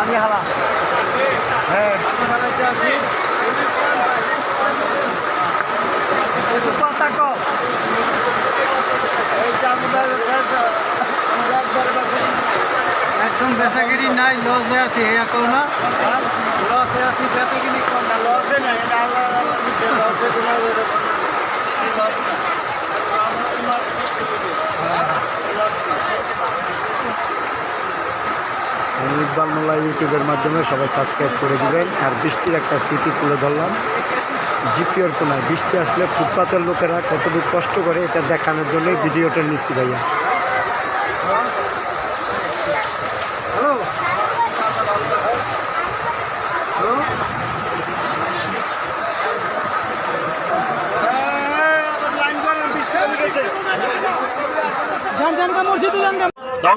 আমি হালা হ্যাঁ আছি কথা কম একদম বেচাগিরি নাই লসে আছি এখন না লসে আছি বেচাগিরি কম না লসে নাই লসে তোমার ইকবাল মোল্লা ইউটিউবের মাধ্যমে সবাই সাবস্ক্রাইব করে দিবেন। আর বৃষ্টির একটা স্মৃতি তুলে ধরলাম জিপিওর কোনায় বৃষ্টি আসলে ফুটপাতের লোকেরা কতটুকু কষ্ট করে এটা দেখানোর জন্যই ভিডিওটা নিচ্ছি ভাইয়া।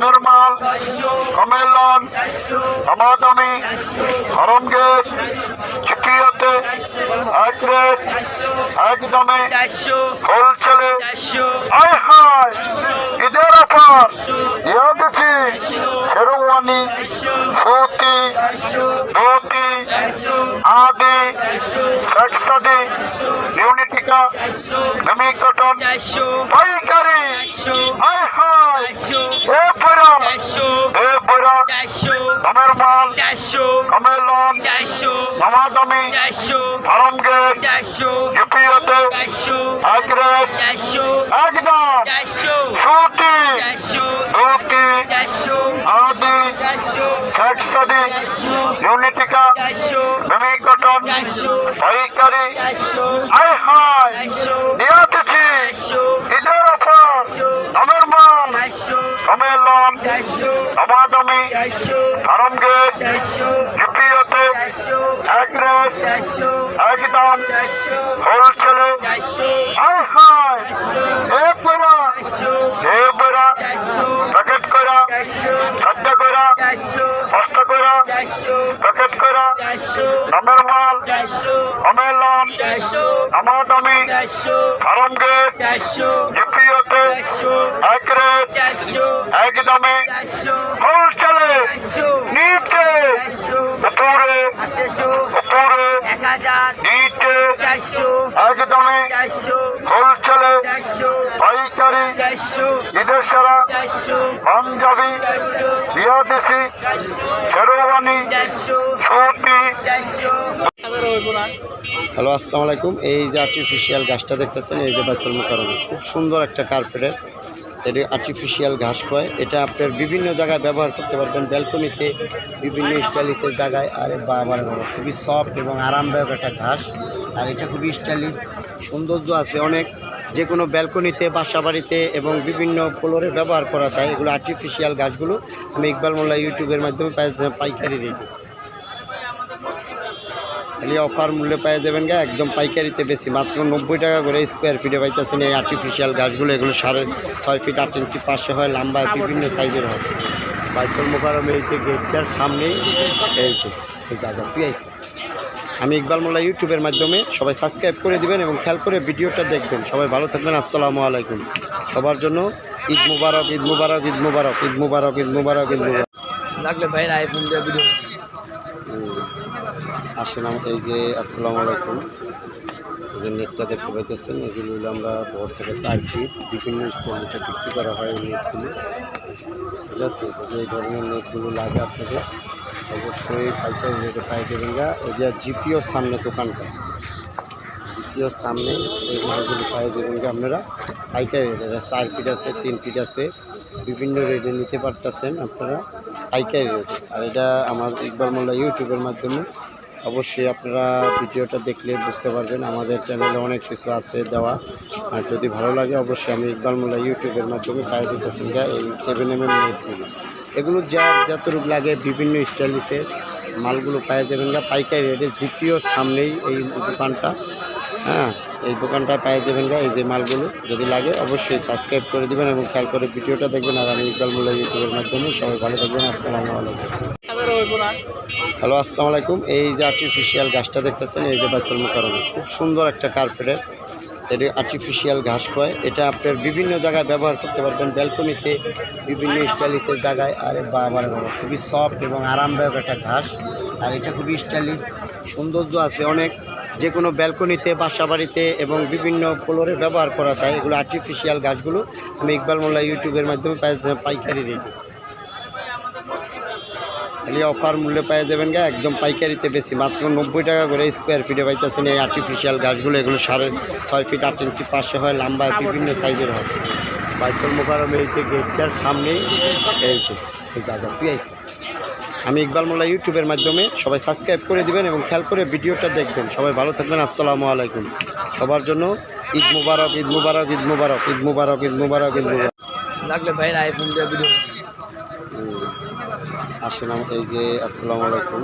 নরমাল সম্মেলন সমাগমী ধরমগেট চিকিয়তে এক রেট একদমে হোলসেলে আয় হায় ঈদের অফার দিয়া দিচ্ছি শেরওয়ানি সুতি ধুতি আদি ফ্যাক্সাদি ইউনিটিকা সেমি কটন পাইকারি আয় হায় দামের মাল সম্মেলন সমাগমী ধরমগেট জিপিওতে এক রেট একদম সুতি ধুতি আদি ফ্যাক্সাদি ইউনিটিকা সেমি কটন পাইকারি আয় হায় দিয়া দিচ্ছি ঈদের অফার দামের মাল সম্মেলন সমাগমী ধরমগেট জিপিওতে এক রেট একদম হোলসেলে আয় হায় প্যাকেট করা 14 করা 5 করা প্যাকেট করা দামের মাল সম্মেলন সমাগমী ধরমগেট জিপিওতে এক রেট একদমে হোলসেলে নিতে উপরে নিতে একদমে হোলসেলে পাইকারি ঈদের সারা পাঞ্জাবি বিয়াদেশি শেরওয়ানি সুতি। হ্যালো আসসালামু আলাইকুম। এই যে আর্টিফিশিয়াল ঘাসটা দেখতেছেন এই যে বাইতুল মুকাররমে খুব সুন্দর একটা কার্পেটের এটি আর্টিফিশিয়াল ঘাস কয়। এটা আপনার বিভিন্ন জায়গায় ব্যবহার করতে পারবেন, ব্যালকনিতে বিভিন্ন স্টাইলিশের জায়গায়। আর বাবার খুবই সফট এবং আরামদায়ক একটা ঘাস। আর এটা খুবই স্টাইলিশ, সৌন্দর্য আছে অনেক, যে কোনো ব্যালকনিতে বাসা বাড়িতে এবং বিভিন্ন ফ্লোরে ব্যবহার করা যায়। এগুলো আর্টিফিশিয়াল ঘাসগুলো আমি ইকবাল মোল্লা ইউটিউবের মাধ্যমে পাইকারি রেট খালি অফার মূল্যে পাওয়া যাবেন গা, একদম পাইকারিতে বেশি, মাত্র 90 টাকা করে স্কোয়ার ফিটে পাইতেছেন এই আর্টিফিশিয়াল গাছগুলো। এগুলো 6.5 ফিট 8 ইঞ্চি 500 হয়, লম্বা বিভিন্ন সাইজের হয়। বাইতুল মুকাররমে এই যে গেটটার সামনেই এই জায়গা তুই আইসি। আমি ইকবাল মোল্লা ইউটিউবের মাধ্যমে সবাই সাবস্ক্রাইব করে দিবেন এবং খেয়াল করে ভিডিওটা দেখবেন। সবাই ভালো থাকবেন। আসসালামু আলাইকুম। সবার জন্য ঈদ মুবারক, ঈদ মুবারক, ঈদ মুবারক, ঈদ মুবারক, ঈদ মুবারক, ঈদ মুবারক। লাগলে ভাই আইফোন দিয়ে ভিডিও আসেন। এই যে আসসালামু আলাইকুম, এই যে নেটটা দেখতে পাইতেছেন, এগুলো হলো আমরা বড় থেকে 4 ফিট বিভিন্ন স্টাইলিশে বিক্রি করা হয় এই নেটগুলো। ঠিক আছে, এই ধরনের নেটগুলো লাগে আপনাদের অবশ্যই পাইকারি রেটে পাই যাবেন গা। এই যে জিপিওর সামনে দোকানটা, জিপিওর সামনে এই মালগুলো পাই যাবেন গা আপনারা পাইকারি রেটে। 4 ফিট আছে, 3 ফিট আছে, বিভিন্ন রেটে নিতে পারতেছেন আপনারা পাইকারি রেটে। আর এটা আমার ইকবাল মোল্লা ইউটিউবের মাধ্যমে অবশ্যই আপনারা ভিডিওটা দেখলে বুঝতে পারবেন। আমাদের চ্যানেলে অনেক কিছু আছে দেওয়া, আর যদি ভালো লাগে অবশ্যই আমি ইকবাল মোল্লা ইউটিউবের মাধ্যমে পাই দিতেছেন গা এই 7mm নেটগুলো। এগুলো যতটুকু লাগে বিভিন্ন স্টাইলিশের মালগুলো পাওয়া যাবেন না পাইকারি রেটে। জিপিওর সামনেই এই দোকানটা, হ্যাঁ এই দোকানটায় পাওয়া যাবেন না এই যে মালগুলো। যদি লাগে অবশ্যই সাবস্ক্রাইব করে দেবেন এবং খেয়াল করে ভিডিওটা দেখবেন। আর আমি ইকবাল মোল্লা ইউটিউবের মাধ্যমে সবাই ভালো থাকবেন। আসসালামু আলাইকুম। হ্যালো আসসালামু আলাইকুম। এই যে আর্টিফিশিয়াল গাছটা দেখতেছেন এই যে বাইতুল মুকাররমে খুব সুন্দর একটা কার্পেটের এটা আর্টিফিশিয়াল ঘাস কয়। এটা আপনার বিভিন্ন জায়গায় ব্যবহার করতে পারবেন, ব্যালকনিতে, বিভিন্ন স্টাইলিশের জায়গায়। আর বাবার বাবা খুবই সফট এবং আরামদায়ক একটা ঘাস। আর এটা খুবই স্টাইলিশ, সৌন্দর্য আছে অনেক। যে কোনো ব্যালকনিতে, বাসা বাড়িতে এবং বিভিন্ন ফ্লোরে ব্যবহার করা যায় এগুলো আর্টিফিশিয়াল গাছগুলো। আমি ইকবাল মোল্লা ইউটিউবের মাধ্যমে পাইকারি রেটে খালি অফার মূল্যে পেয়ে যাবেন গা, একদম পাইকারিতে বেশি, মাত্র 90 টাকা করে স্কোয়ার ফিটে পাইতেছেন এই আর্টিফিশিয়াল গাছগুলো। এগুলো 6.5 ফিট 8 ইঞ্চি পাশে হয়, লম্বা বিভিন্ন সাইজের হয়। বাইতুল মোকাররম এই যে গেটটার সামনেই এই জায়গা তুই আইছে। আমি ইকবাল মোল্লা ইউটিউবের মাধ্যমে সবাই সাবস্ক্রাইব করে দিবেন এবং খেয়াল করে ভিডিওটা দেখবেন। সবাই ভালো থাকবেন। আসসালামু আলাইকুম। সবার জন্য ঈদ মুবারক, ঈদ মুবারক, ঈদ মুবারক, ঈদ মুবারক, ঈদ মুবারক, ঈদ মুবারক। লাগলে ভাই আইফোন দিয়ে ভিডিও আসসালাম, এই যে আসসালামু আলাইকুম।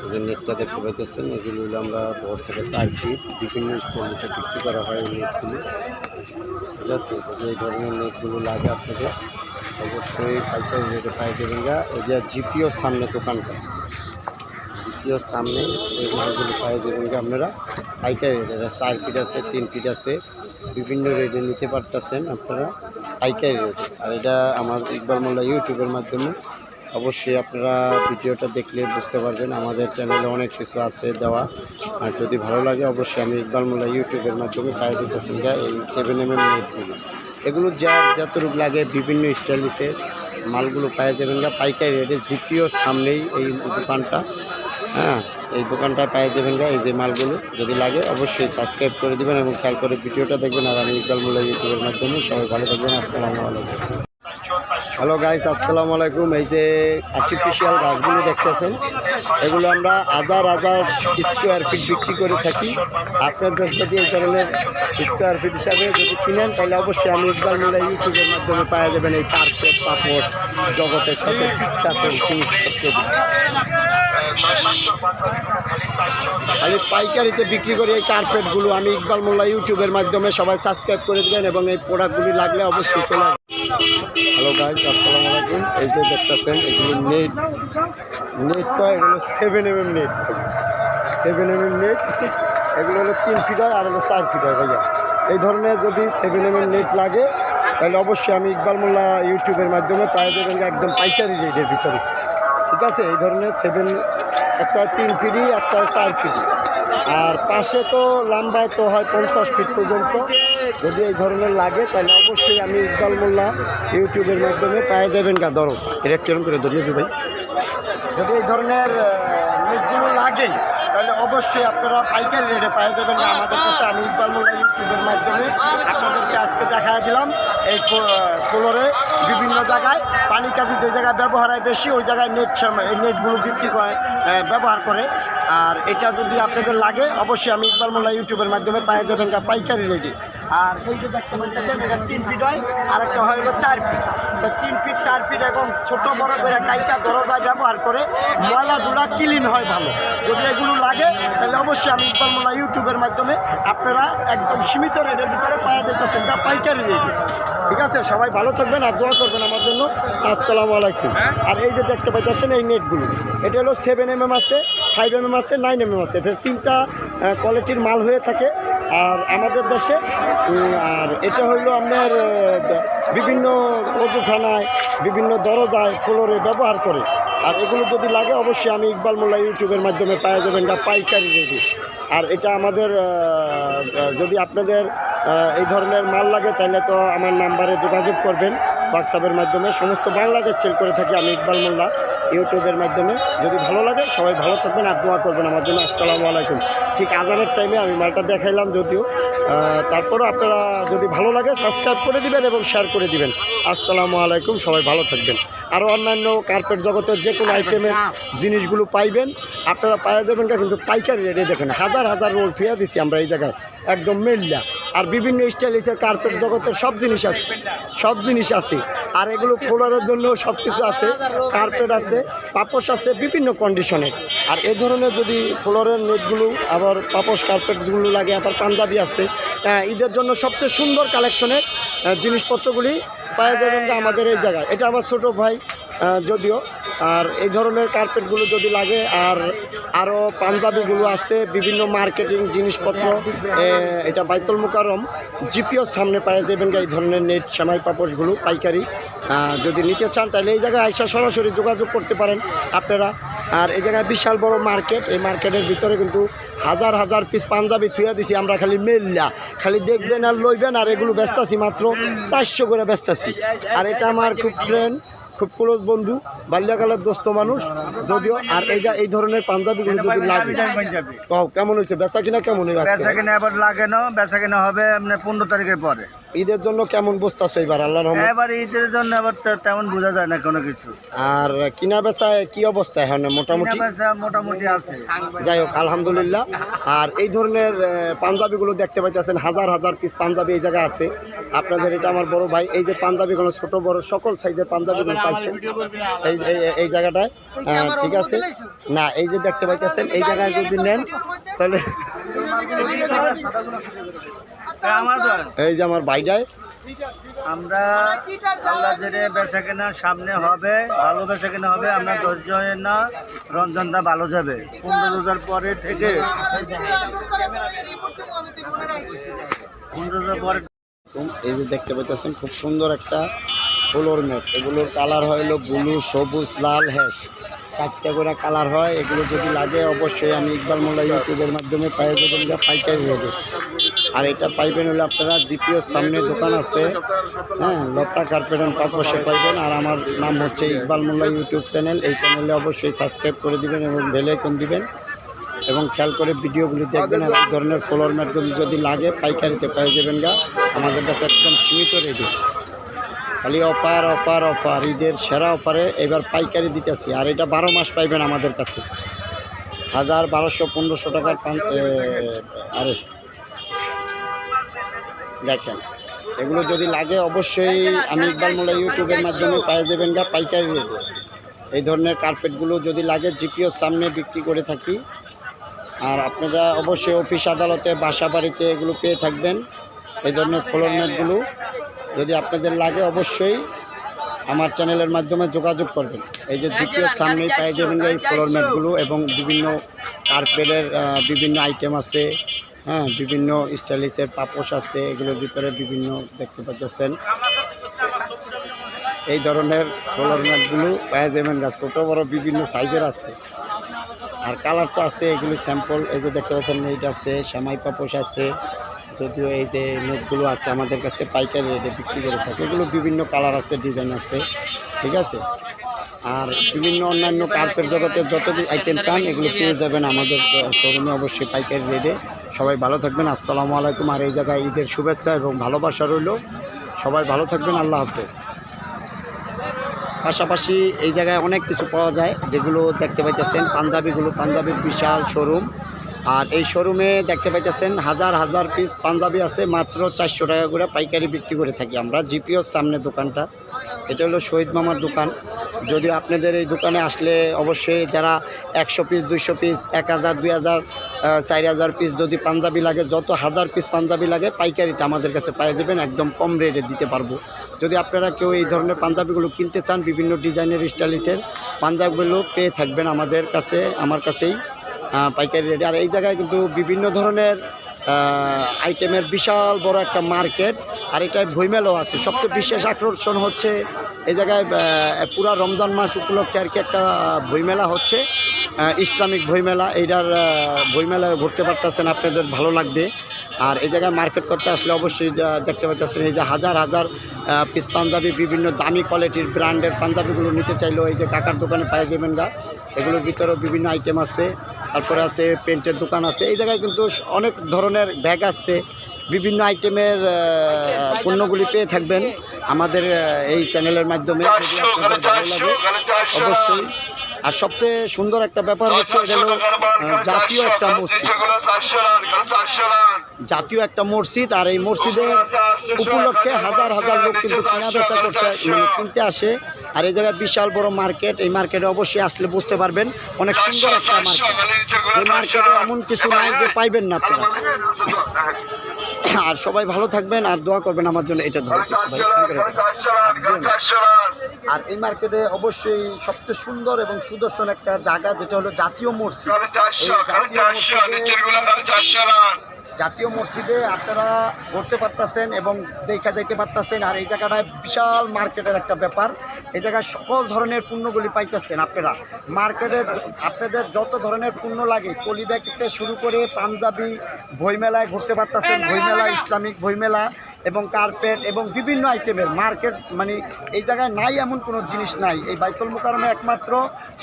এই যে নেটটা দেখতে পাইতেছেন, এগুলো হলো আমরা বড় থেকে 4 ফিট বিভিন্ন স্টাইলিশে বিক্রি করা হয় এই নেটগুলো। ঠিক আছে, যদি এই ধরনের নেটগুলো লাগে আপনাদের অবশ্যই পাইকারি রেটে পাই যাবেন গা। এই যে জিপিওর সামনে দোকানটা, জিপিওর সামনে এই মালগুলো পাই যাবেন গা আপনারা পাইকারি রেটে। 4 ফিট আছে, 3 ফিট আছে, বিভিন্ন রেটে নিতে পারতেছেন আপনারা পাইকারি রেটে। আর এটা আমার ইকবাল মোল্লা ইউটিউবের মাধ্যমে অবশ্যই আপনারা ভিডিওটা দেখলে বুঝতে পারবেন। আমাদের চ্যানেলে অনেক কিছু আছে দেওয়া। আর যদি ভালো লাগে অবশ্যই আমি ইকবাল মোল্লা ইউটিউবের মাধ্যমে পাই দিতেছেন গা এই 7mm নেটগুলো। এগুলো যতটুকু লাগে বিভিন্ন স্টাইলিশের মালগুলো পাওয়া যাবেন গা পাইকারি রেটে। জিপিওর সামনেই এই দোকানটা, হ্যাঁ এই দোকানটায় পাওয়া যাবেন গা এই যে মালগুলো। যদি লাগে অবশ্যই সাবস্ক্রাইব করে দিবেন এবং খেয়াল করে ভিডিওটা দেখবেন। আর আমি ইকবাল মোল্লা ইউটিউবের মাধ্যমে সবাই ভালো থাকবেন। আসসালামু আলাইকুম। হ্যালো গাইস, আসসালামু আলাইকুম। এই যে আর্টিফিশিয়াল গাছগুলো দেখতেছেন, এগুলো আমরা হাজার হাজার স্কোয়ার ফিট বিক্রি করে থাকি। আপনাদের যদি এই ধরনের স্কোয়ার ফিট হিসাবে যদি কিনেন তাহলে অবশ্যই আমি ইকবাল মোল্লা ইউটিউবের মাধ্যমে পাওয়া যাবেন এই কার্পেট, পাপোশ, জগতের সাথে বিখ্যাত জিনিসপত্রগুলো। খালি পাইকারিতে বিক্রি করি এই কার্পেটগুলো। আমি ইকবাল মোল্লা ইউটিউবের মাধ্যমে সবাই সাবস্ক্রাইব করে দেবেন এবং এই প্রোডাক্টগুলি লাগলে অবশ্যই চলে আসবেন। হ্যালো গাইজ, আসসালামু আলাইকুম। এই যে দেখতেছেন এগুলো নেট কয়, এগুলো 7mm নেট, 7mm নেট। এগুলো হলো 3 ফিট হয় আর হলো 4 ফিট হয় ভাইয়া। এই ধরনের যদি 7mm নেট লাগে তাহলে অবশ্যই আমি ইকবাল মোল্লা ইউটিউবের মাধ্যমে পাওয়া যাবেন একদম পাইকারি রেটের ভিতরে। ঠিক আছে, এই ধরনের একটা 3 ফিটই, একটা 4 ফিটই। আর পাশে তো লম্বায় তো হয় 50 ফিট পর্যন্ত। যদি এই ধরনের লাগে তাহলে অবশ্যই আমি ইকবাল মোল্লা ইউটিউবের মাধ্যমে পাওয়া যাবেন গা। ধরো ইলেকট্রন করে ধরিয়ে দিই ভাই। যদি এই ধরনের নেটগুলো লাগে তাহলে অবশ্যই আপনারা পাইকারি রেটে পাওয়া যাবেন না আমাদের কাছে। আমি ইকবাল মোল্লা ইউটিউবের মাধ্যমে আপনাদেরকে আজকে দেখা দিলাম এই ফ্লোরে বিভিন্ন জায়গায় পানি কাজে যে জায়গায় ব্যবহার হয় বেশি ওই জায়গায় এই নেটগুলো বিক্রি করে ব্যবহার করে। আর এটা যদি আপনাদের লাগে অবশ্যই আমি ইকবাল মোল্লা ইউটিউবের মাধ্যমে পাওয়া যাবেন পাইকারি রেটে। আর এই যে দেখতে পাচ্ছেন এটা 3 ফিট হয় আর একটা হয় হলো 4 ফিট। তো 3 ফিট 4 ফিট এবং ছোটো বড় করে কাইটা দরজায় ব্যবহার করে ময়লা ধুলা ক্লিন হয় ভালো। যদি এগুলো লাগে তাহলে অবশ্যই আমি ইকবাল মোল্লা ইউটিউবের মাধ্যমে আপনারা একদম সীমিত রেটের ভিতরে পাওয়া যেতেছেন পাইকারি রেটে। ঠিক আছে, সবাই ভালো থাকবেন আর দোয়া করবেন আমার জন্য। আসসালামু আলাইকুম। আর এই যে দেখতে পাচ্ছেন এই নেটগুলো, এটা হলো 7mm আছে, 5mm আছে, 9mm আছে। এটা 3টা কোয়ালিটির মাল হয়ে থাকে আর আমাদের দেশে। আর এটা হইল আপনার বিভিন্ন অজুখানায়, বিভিন্ন দরজায়, ফ্লোরে ব্যবহার করে। আর এগুলো যদি লাগে অবশ্যই আমি ইকবাল মোল্লা ইউটিউবের মাধ্যমে পাওয়া যাবেন পাইকারি রেটে। আর এটা আমাদের যদি আপনাদের এই ধরনের মাল লাগে তাহলে তো আমার নাম্বারে যোগাযোগ করবেন হোয়াটসঅ্যাপের মাধ্যমে। সমস্ত বাংলাদেশ সেল করে থাকি আমি ইকবাল মোল্লা ইউটিউবের মাধ্যমে। যদি ভালো লাগে সবাই ভালো থাকবেন আর দোয়া করবেন আমার জন্য। আসসালামু আলাইকুম। ঠিক আজানের টাইমে আমি মালটা দেখাইলাম যদিও, তারপরও আপনারা যদি ভালো লাগে সাবস্ক্রাইব করে দিবেন এবং শেয়ার করে দিবেন। আসসালামু আলাইকুম, সবাই ভালো থাকবেন। আরও অন্যান্য কার্পেট জগতের যে কোনো আইটেমের জিনিসগুলো পাইবেন আপনারা পাওয়া যাবেন না, কিন্তু পাইকারি রেটে দেখেন হাজার হাজার রোল ফিয়া দিছি আমরা এই জায়গায় একদম মেল্লা। আর বিভিন্ন স্টাইলিশের কার্পেট জগতের সব জিনিস আছে। আর এগুলো ফ্লোরের জন্য সব কিছু আছে, কার্পেট আছে, পাপোশ আছে বিভিন্ন কন্ডিশনের। আর এ ধরনের যদি ফ্লোরের নেটগুলো আবার পাপোশ কার্পেটগুলো লাগে, আবার পাঞ্জাবি আছে। ঈদের জন্য সবচেয়ে সুন্দর কালেকশনের জিনিসপত্রগুলি পাওয়া যাবেন আমাদের এই জায়গায়। এটা আমার ছোটো ভাই যদিও আর এই ধরনের কার্পেটগুলো যদি লাগে, আর আরও পাঞ্জাবিগুলো আছে, বিভিন্ন মার্কেটিং জিনিসপত্র, এটা বাইতুল মুকাররম জিপিওর সামনে পাওয়া যাবেন এই ধরনের নেট সেমাই পাপোশগুলো পাইকারি। যদি নিতে চান তাহলে এই জায়গায় আইসা সরাসরি যোগাযোগ করতে পারেন আপনারা। আর এই জায়গায় বিশাল বড় মার্কেট, এই মার্কেটের ভিতরে কিন্তু হাজার হাজার পিস পাঞ্জাবি থুয়া দিছি আমরা, খালি মেললা খালি দেখবেন আর লইবেন। আর এগুলো ব্যস্তাছি মাত্র 400 করে ব্যস্তাছি। আর এটা আমার খুব ফ্রেন্ড, খুব ক্লোজ বন্ধু, বাল্যকালের দোস্ত মানুষ যদিও। আর এই ধরনের পাঞ্জাবিগুলো যদি লাগে, কেমন হয়েছে বেচা কিনা? কেমন বেচাকেনা এবার লাগে না, বেচাকেনা হবে 15 তারিখের পরে। ঈদের জন্য কেমন বসতেছে এবার? আল্লাহর রহমতে এবার ঈদের জন্য এবার তেমন বোঝা যায় না কোনো কিছু। আর কিনা বেচায় কি অবস্থা এখন? মোটামুটি মোটামুটি আছে, যাই হোক আলহামদুলিল্লাহ। আর এই ধরনের পাঞ্জাবিগুলো দেখতে পাইতেছেন, হাজার হাজার পিস পাঞ্জাবি এই জায়গায় আছে আপনাদের। এটা আমার বড় ভাই, এই যে পাঞ্জাবিগুলো ছোট বড় সকল সাইজের পাঞ্জাবিগুলো পাইছেন এই জায়গাটায়। ঠিক আছে না, এই যে দেখতে পাইতেছেন এই জায়গায় যদি নেন তাহলে এই যে আমার ভাইটায় আমরা আল্লাহ জেরে বেচাকেনা সামনে হবে, ভালো বেচাকেনা হবে। আমরা ধৈর্য হয়ে না, রমজানটা ভালো যাবে। 15 রোজার পরে থেকে 15 রোজার পরে এই যে দেখতে পাইতেছেন খুব সুন্দর একটা ফ্লোর ম্যাট। এগুলোর কালার হলো ব্লু, সবুজ, লাল, হ্যাশ, 4টা করে কালার হয়। এগুলো যদি লাগে অবশ্যই আমি ইকবাল মোল্লা ইউটিউবের মাধ্যমে পাইয়ে দেবেন পাইকারি রেটে। আর এটা পাইবেন হলে আপনারা জিপিওর সামনে দোকান আছে, হ্যাঁ, লতা কার্পেট অ্যান্ড পাপোশে পাইবেন। আর আমার নাম হচ্ছে ইকবাল মোল্লা ইউটিউব চ্যানেল। এই চ্যানেলে অবশ্যই সাবস্ক্রাইব করে দিবেন এবং বেল আইকন দিবেন এবং খেয়াল করে ভিডিওগুলি দেখবেন। আর এই ধরনের ফ্লোর ম্যাটগুলি যদি লাগে পাইকারিতে পেয়ে যাবেন আমাদের কাছে একদম সীমিত রেটে। খালি অফার অফার অফার, ঈদের সেরা অফারে এবার পাইকারি দিতেছি। আর এটা 12 মাস পাইবেন আমাদের কাছে, 1000, 1200, 1500 টাকার আরে দেখেন এগুলো যদি লাগে অবশ্যই আমি ইকবাল মোল্লা ইউটিউবের মাধ্যমে পেয়ে যাবেন পাইকারি রেটে। এই ধরনের কার্পেটগুলো যদি লাগে জিপিওর সামনে বিক্রি করে থাকি। আর আপনারা অবশ্যই অফিস আদালতে, বাসা বাড়িতে এগুলো পেয়ে থাকবেন এই ধরনের ফ্লোর ম্যাটগুলো। যদি আপনাদের লাগে অবশ্যই আমার চ্যানেলের মাধ্যমে যোগাযোগ করবেন। এই যে জিপিওর সামনেই পেয়ে যাবেন এই ফ্লোর ম্যাটগুলো এবং বিভিন্ন কার্পেটের বিভিন্ন আইটেম আছে, হ্যাঁ, বিভিন্ন স্টাইলিশের পাপোশ আছে। এগুলোর ভিতরে বিভিন্ন দেখতে পাচ্ছেন এই ধরনের ফ্লোর ম্যাটগুলো পেয়ে যাবেন ছোটো বড় বিভিন্ন সাইজের আছে। আর কালার তো আছে, এগুলো স্যাম্পল। এই যে দেখতে পাচ্ছেন নেট আছে, সেমাই পাপোশ আছে, যদিও এই যে নেটগুলো আছে আমাদের কাছে পাইকারি রেটে বিক্রি করে থাকে। এগুলো বিভিন্ন কালার আছে, ডিজাইন আছে, ঠিক আছে। আর বিভিন্ন অন্যান্য কার্পেট জগতের যত আইটেম চান এগুলো পেয়ে যাবেন আমাদের শোরুমে অবশ্যই পাইকারি রেটে। সবাই ভালো থাকবেন, আসসালামু আলাইকুম। আর এই জায়গায় ঈদের শুভেচ্ছা এবং ভালোবাসা রইল। সবাই ভালো থাকবেন, আল্লাহ হাফেজ। পাশাপাশি এই জায়গায় অনেক কিছু পাওয়া যায় যেগুলো দেখতে পাইতেছেন, পাঞ্জাবির বিশাল শোরুম। আর এই শোরুমে দেখতে পাইতেছেন হাজার হাজার পিস পাঞ্জাবি আছে, মাত্র 400 টাকা করে পাইকারি বিক্রি করে থাকি আমরা। জিপিওর সামনে দোকানটা, এটা হলো শহীদ মামার দোকান। যদি আপনাদের এই দোকানে আসলে অবশ্যই যারা 100 পিস, 200 পিস, 1000, 2000, 4000 পিস যদি পাঞ্জাবি লাগে, যত হাজার পিস পাঞ্জাবি লাগে পাইকারিতে আমাদের কাছে পেয়ে যাবেন, একদম কম রেটে দিতে পারবো। যদি আপনারা কেউ এই ধরনের পাঞ্জাবিগুলো কিনতে চান, বিভিন্ন ডিজাইনের স্টাইলিশের পাঞ্জাবিগুলো পেয়ে থাকবেন আমাদের কাছে, আমার কাছেই পাইকারি রেটে। আর এই জায়গায় কিন্তু বিভিন্ন ধরনের আইটেমের বিশাল বড় একটা মার্কেট। আর এটায় বইমেলাও আছে। সবচেয়ে বিশেষ আকর্ষণ হচ্ছে এই জায়গায় পুরা রমজান মাস উপলক্ষে আর কি একটা বইমেলা হচ্ছে, ইসলামিক বইমেলা। এইটার বইমেলায় ঘুরতে পারতেছেন, আপনাদের ভালো লাগবে। আর এই জায়গায় মার্কেট করতে আসলে অবশ্যই দেখতে পাচ্ছেন এই যে হাজার হাজার পিস পাঞ্জাবি, বিভিন্ন দামি কোয়ালিটির ব্র্যান্ডের পাঞ্জাবিগুলো নিতে চাইলেও এই যে কাকার দোকানে পাওয়া যাবেন এগুলোর ভিতরেও বিভিন্ন আইটেম আছে। তারপরে আছে পেন্টের দোকান আছে। এই জায়গায় কিন্তু অনেক ধরনের ব্যাগ আছে, বিভিন্ন আইটেমের পণ্যগুলি পেয়ে থাকবেন আমাদের এই চ্যানেলের মাধ্যমে। যদি আপনাদের ভালো লাগে অবশ্যই। আর সবচেয়ে সুন্দর একটা ব্যাপার হচ্ছে এটা হলো জাতীয় একটা মসজিদ। আর এই মসজিদের উপলক্ষে হাজার হাজার লোক কিন্তু কেনা বেচা করতে কিনতে আসে। আর এই জায়গায় বিশাল বড় মার্কেট। এই মার্কেটে অবশ্যই আসলে বুঝতে পারবেন অনেক সুন্দর একটা মার্কেট। এই মার্কেটে এমন কিছু নাই যে পাইবেন না আপনারা। আর সবাই ভালো থাকবেন আর দোয়া করবেন আমার জন্য। এটা ধরে আর এই মার্কেটে অবশ্যই সবচেয়ে সুন্দর এবং সুদর্শন একটা জায়গা যেটা হলো জাতীয় মসজিদ। জাতীয় মসজিদে আপনারা ঘুরতে পারতেছেন এবং দেখা যাইতে পারতেছেন। আর এই জায়গাটায় বিশাল মার্কেটের একটা ব্যাপার, এই জায়গায় সকল ধরনের পণ্যগুলি পাইতেছেন আপনারা। মার্কেটে আপনাদের যত ধরনের পণ্য লাগে পলিব্যাগ থেকে শুরু করে পাঞ্জাবি, বইমেলায় ঘুরতে পারতেছেন, বইমেলা, ইসলামিক বইমেলা এবং কার্পেট এবং বিভিন্ন আইটেমের মার্কেট। মানে এই জায়গায় নাই এমন কোনো জিনিস নাই। এই বাইতুল মোকাররমে একমাত্র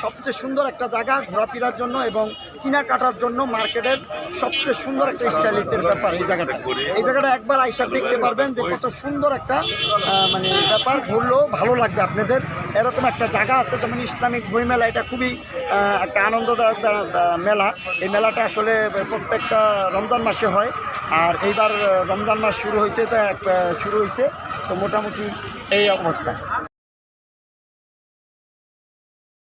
সবচেয়ে সুন্দর একটা জায়গা ঘোরাফেরার জন্য এবং কেনাকাটার জন্য মার্কেটের সবচেয়ে সুন্দর একটা স্টাইলিশের ব্যাপার এই জায়গাটা। এই জায়গাটা একবার আইসা দেখতে পারবেন যে কত সুন্দর একটা মানে ব্যাপার, ঘুরলেও ভালো লাগবে আপনাদের। এরকম একটা জায়গা আছে যেমন ইসলামিক বইমেলা, এটা খুবই একটা আনন্দদায়ক মেলা। এই মেলাটা আসলে প্রত্যেকটা রমজান মাসে হয়, আর এইবার রমজান মাস শুরু হয়েছে, তো মোটামুটি এই অবস্থা।